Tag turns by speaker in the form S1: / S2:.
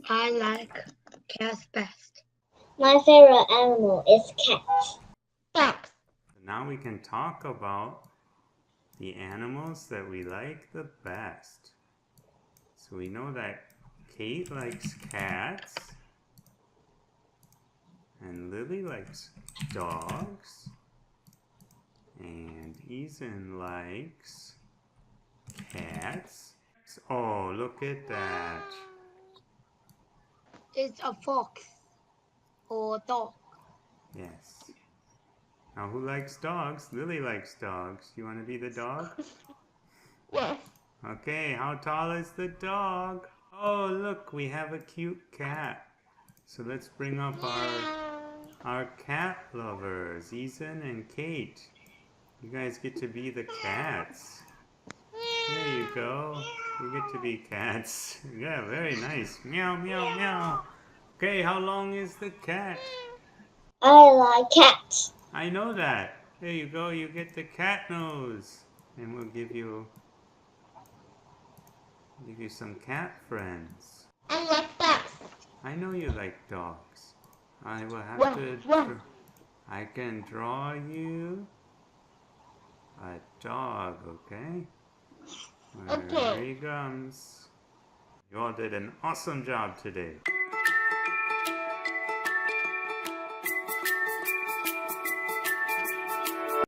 S1: I like cats best.
S2: My favorite animal is cat.
S3: Dogs. Now we can talk about the animals that we like the best. So we know that Kate likes cats, and Lily likes dogs, and Ethan likes cats. Oh, look at that.
S1: It's a fox or dog.
S3: Yes. Now who likes dogs? Lily likes dogs. You want to be the dog?
S1: Yes.
S3: Okay, how tall is the dog? Oh, look, we have a cute cat. So let's bring up our cat lovers, Ethan and Kate. You guys get to be the cats. There you go. You get to be cats. Yeah, very nice. Meow, meow, meow. Okay, how long is the cat?
S2: I like cats.
S3: I know that. There you go. You get the cat nose. And we'll give you some cat friends.
S1: I like dogs.
S3: I know you like dogs. I will have
S1: Well,
S3: to.
S1: well.
S3: I can draw you a dog, okay? Here
S1: Okay.
S3: he comes. You all did an awesome job today.